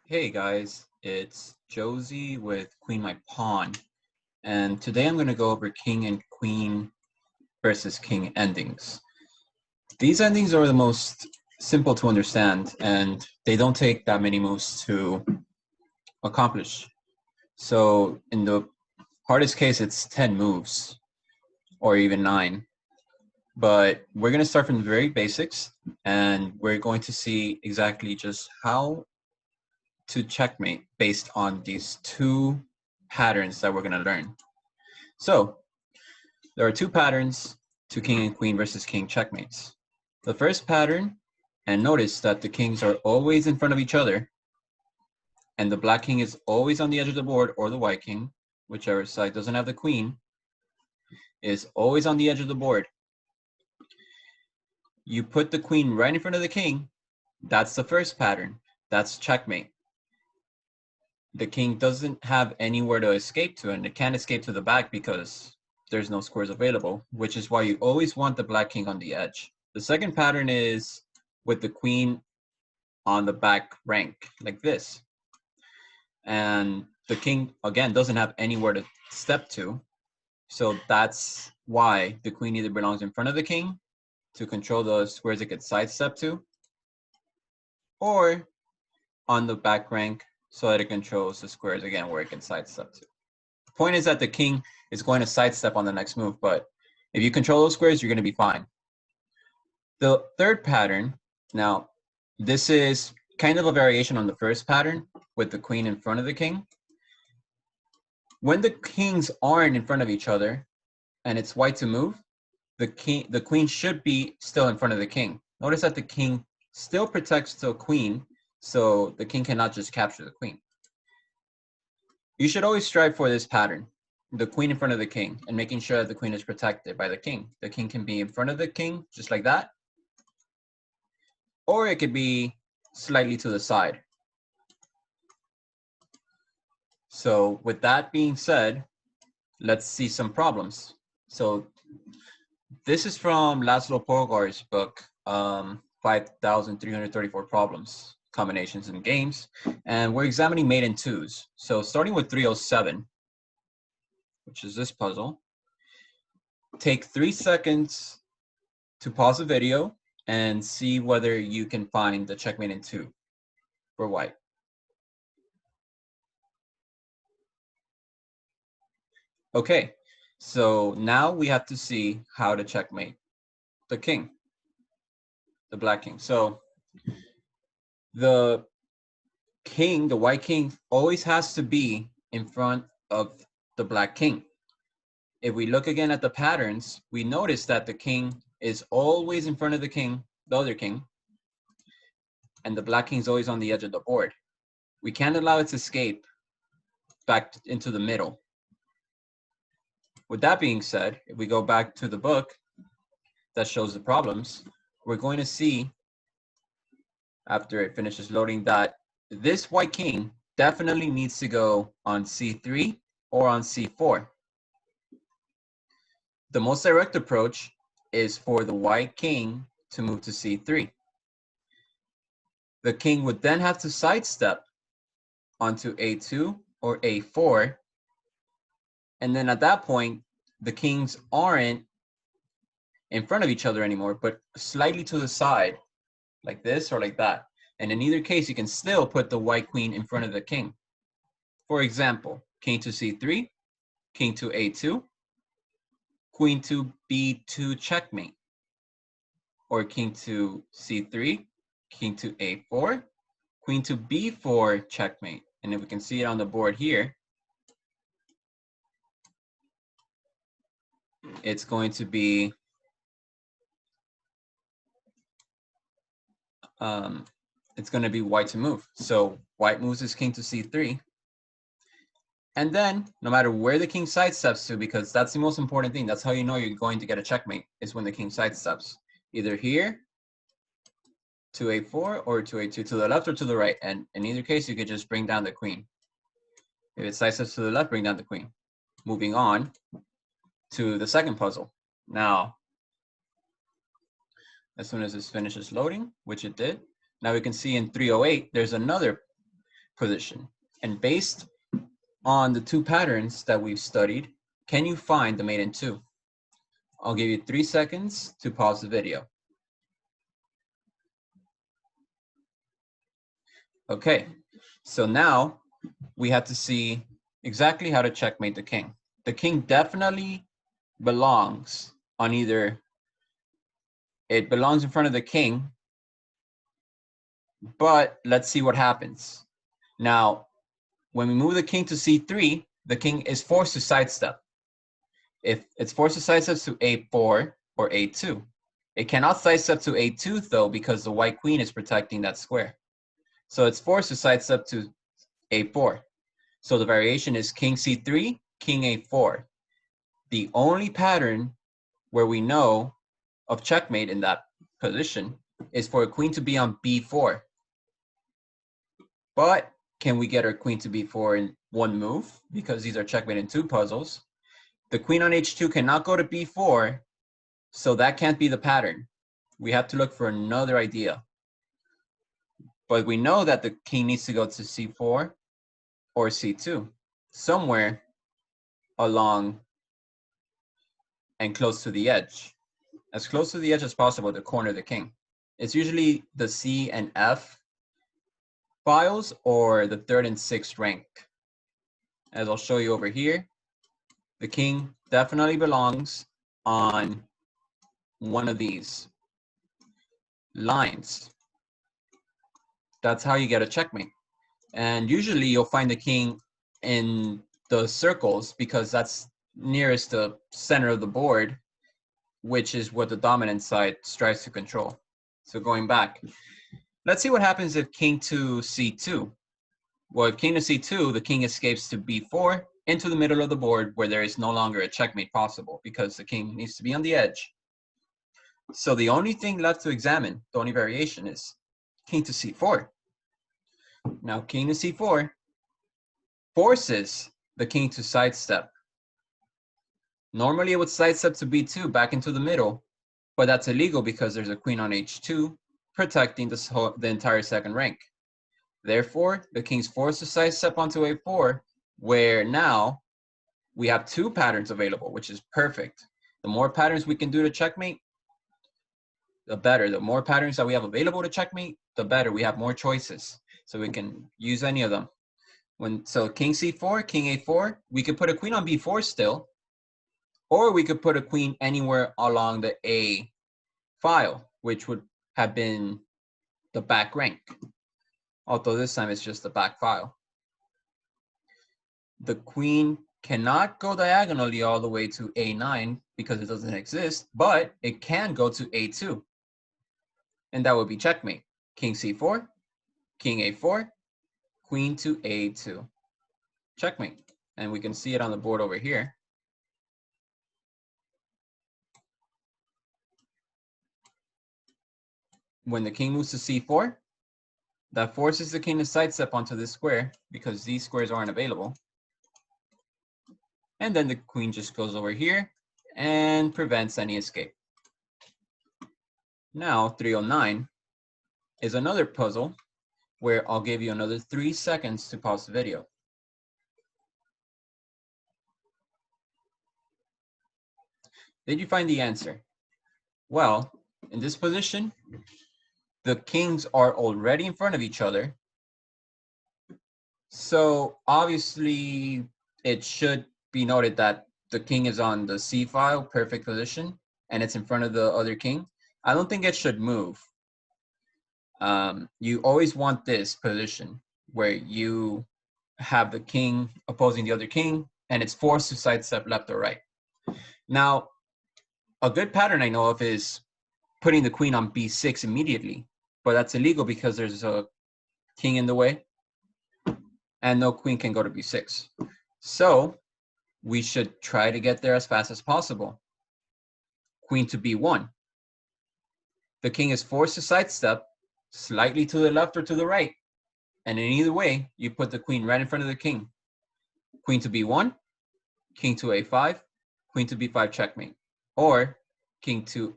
Hey guys, it's Josie with Queen My Pawn, and today I'm going to go over King and Queen versus King endings. These endings are the most simple to understand, and they don't take that many moves to accomplish. So in the hardest case, it's 10 moves, or even 9. But we're going to start from the very basics, and we're going to see exactly just how to checkmate based on these two patterns that we're going to learn. So there are two patterns to king and queen versus king checkmates. The first pattern, and notice that the kings are always in front of each other, and the black king is always on the edge of the board, or the white king, whichever side doesn't have the queen, is always on the edge of the board. You put the queen right in front of the king, that's the first pattern. That's checkmate. The king doesn't have anywhere to escape to, and it can't escape to the back because there's no squares available, which is why you always want the black king on the edge. The second pattern is with the queen on the back rank, like this. And the king, again, doesn't have anywhere to step to. So that's why the queen either belongs in front of the king to control the squares it could sidestep to, or on the back rank so that it controls the squares, again, where it can sidestep to. The point is that the king is going to sidestep on the next move, but if you control those squares, you're going to be fine. The third pattern, now, this is kind of a variation on the first pattern with the queen in front of the king. When the kings aren't in front of each other and it's white to move, the queen should be still in front of the king. Notice that the king still protects the queen, so the king cannot just capture the queen. You should always strive for this pattern, the queen in front of the king, and making sure that the queen is protected by the king. The king can be in front of the king, just like that, or it could be slightly to the side. So with that being said, let's see some problems. So this is from Laszlo Pogar's book, 5,334 Problems, Combinations in Games, and we're examining mate in twos. So starting with 307, which is this puzzle, take 3 seconds to pause the video and see whether you can find the checkmate in 2 for white. Okay, so now we have to see how to checkmate the king, the black king. So the king, the white king, always has to be in front of the black king. If we look again at the patterns, we notice that the king is always in front of the king, the other king, and the black king is always on the edge of the board. We can't allow it to escape back into the middle. With that being said, if we go back to the book that shows the problems, we're going to see, after it finishes loading, that this white king definitely needs to go on c3 or on c4. The most direct approach is for the white king to move to c3. The king would then have to sidestep onto a2 or a4, and then at that point, the kings aren't in front of each other anymore, but slightly to the side, like this or like that. And in either case, you can still put the white queen in front of the king. For example, king to c3, king to a2, queen to b2 checkmate, or king to c3, king to a4, queen to b4 checkmate. And if we can see it on the board here, it's going to be white to move. So white moves his king to c3. And then, no matter where the king sidesteps to, because that's the most important thing, that's how you know you're going to get a checkmate, is when the king sidesteps. Either here, to a4, or to a2, to the left or to the right. And in either case, you could just bring down the queen. If it sidesteps to the left, bring down the queen. Moving on to the second puzzle. Now, as soon as this finishes loading, which it did, now we can see in 308, there's another position. And based on the two patterns that we've studied, can you find the mate in two? I'll give you 3 seconds to pause the video. Okay, so now we have to see exactly how to checkmate the king. The king definitely belongs on either, it belongs in front of the king, but let's see what happens. Now, when we move the king to c3, the king is forced to sidestep. If it's forced to sidestep to a4 or a2. It cannot sidestep to a2 though, because the white queen is protecting that square. So it's forced to sidestep to a4. So the variation is king c3, king a4. The only pattern where we know of checkmate in that position is for a queen to be on b4. But can we get our queen to b4 in one move? Because these are checkmate in two puzzles. The queen on h2 cannot go to b4, so that can't be the pattern. We have to look for another idea. But we know that the king needs to go to c4 or c2, somewhere along and close to the edge. As close to the edge as possible to corner the king. It's usually the C and F files or the 3rd and 6th rank. As I'll show you over here, the king definitely belongs on one of these lines. That's how you get a checkmate. And usually you'll find the king in the circles because that's nearest the center of the board, which is what the dominant side strives to control. So going back, let's see what happens if king to c2. Well, if king to c2, the king escapes to b4 into the middle of the board where there is no longer a checkmate possible because the king needs to be on the edge. So the only thing left to examine, the only variation, is king to c4. Now king to c4 forces the king to sidestep. Normally it would sidestep to b2 back into the middle, but that's illegal because there's a queen on h2 protecting the entire second rank. Therefore, the king's forced to sidestep onto a4, where now we have two patterns available, which is perfect. The more patterns we can do to checkmate, the better. The more patterns that we have available to checkmate, the better. We have more choices, so we can use any of them. So king c4, king a4, we could put a queen on b4 still, or we could put a queen anywhere along the a file, which would have been the back rank. Although this time it's just the back file. The queen cannot go diagonally all the way to a9 because it doesn't exist, but it can go to a2. And that would be checkmate. King c4, king a4, queen to a2. Checkmate. And we can see it on the board over here. When the king moves to c4, that forces the king to sidestep onto this square because these squares aren't available. And then the queen just goes over here and prevents any escape. Now 309 is another puzzle where I'll give you another 3 seconds to pause the video. Did you find the answer? Well, in this position, the kings are already in front of each other. So obviously it should be noted that the king is on the C file, perfect position, and it's in front of the other king. I don't think it should move. You always want this position where you have the king opposing the other king and it's forced to sidestep left or right. Now, a good pattern I know of is putting the queen on b6 immediately, but that's illegal because there's a king in the way and no queen can go to b6. So we should try to get there as fast as possible. Queen to b1. The king is forced to sidestep slightly to the left or to the right. And in either way, you put the queen right in front of the king. Queen to b1, king to a5, queen to b5 checkmate. Or queen to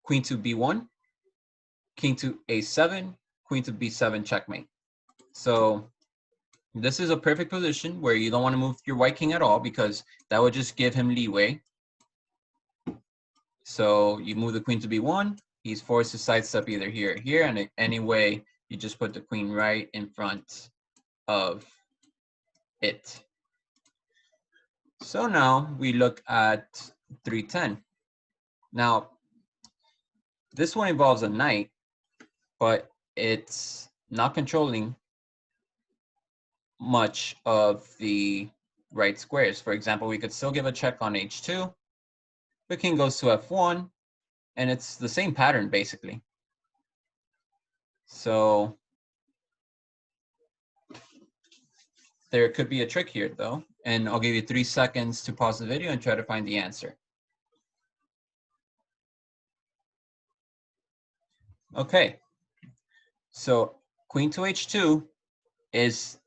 b1, king to a7, queen to b7 checkmate. So This is a perfect position where you don't want to move your white king at all because that would just give him leeway. So you move the queen to b1. He's forced to sidestep either here or here, and anyway, you just put the queen right in front of it. So now we look at 310. Now, this one involves a knight, but it's not controlling much of the right squares. For example, we could still give a check on h2. The king goes to f1, and it's the same pattern, basically. So there could be a trick here, though, and I'll give you 3 seconds to pause the video and try to find the answer. Okay, so queen to h2 is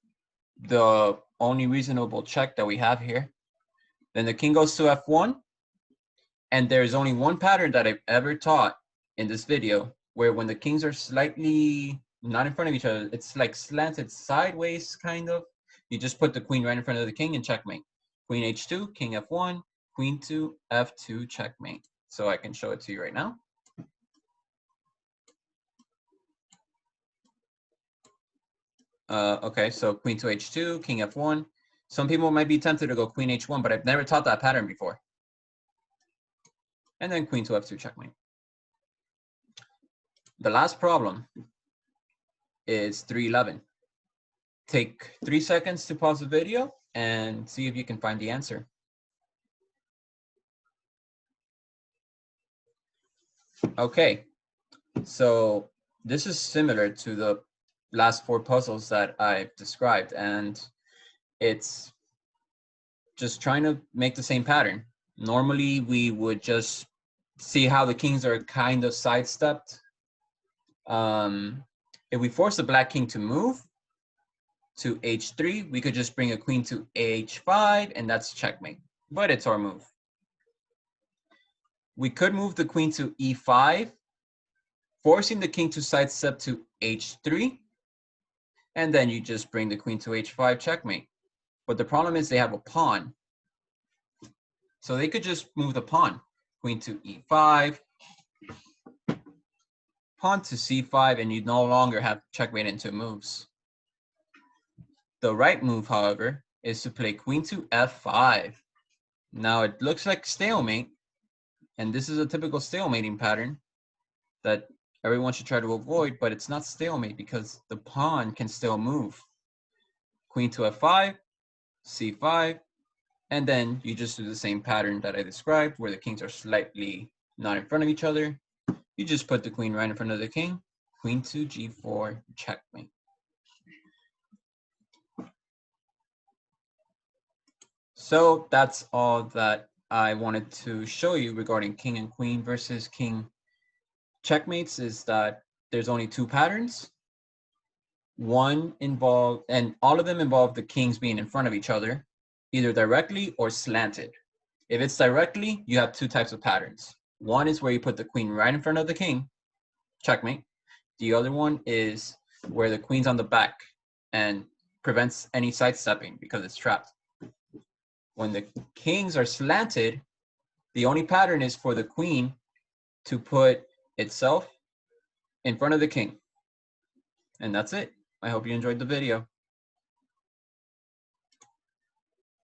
the only reasonable check that we have here. Then the king goes to f1, and there's only one pattern that I've ever taught in this video where when the kings are slightly not in front of each other, it's like slanted sideways, kind of. You just put the queen right in front of the king and checkmate. Queen h2, king f1, queen to f2, checkmate. So I can show it to you right now. Okay, so queen to h2, king f1. Some people might be tempted to go queen h1, but I've never taught that pattern before. And then queen to f2, checkmate. The last problem is 311. Take 3 seconds to pause the video and see if you can find the answer. Okay, so this is similar to the last 4 puzzles that I've described, and it's just trying to make the same pattern. Normally, we would just see how the kings are kind of sidestepped. If we force the black king to move to h3, we could just bring a queen to h5, and that's checkmate, but it's our move. We could move the queen to e5, forcing the king to sidestep to h3, and then you just bring the queen to h5, checkmate. But the problem is they have a pawn. So they could just move the pawn. Queen to e5, pawn to c5, and you no longer have checkmate into moves. The right move, however, is to play queen to f5. Now it looks like stalemate, and this is a typical stalemating pattern that everyone should try to avoid, but it's not stalemate because the pawn can still move. Queen to f5, c5, and then you just do the same pattern that I described where the kings are slightly not in front of each other. You just put the queen right in front of the king. Queen to g4, checkmate. So that's all that I wanted to show you regarding king and queen versus king checkmates, is that there's only 2 patterns. One involved, and all of them involve the kings being in front of each other, either directly or slanted. If it's directly, you have 2 types of patterns. One is where you put the queen right in front of the king, checkmate. The other one is where the queen's on the back and prevents any sidestepping because it's trapped. When the kings are slanted, the only pattern is for the queen to put itself in front of the king. And that's it. I hope you enjoyed the video.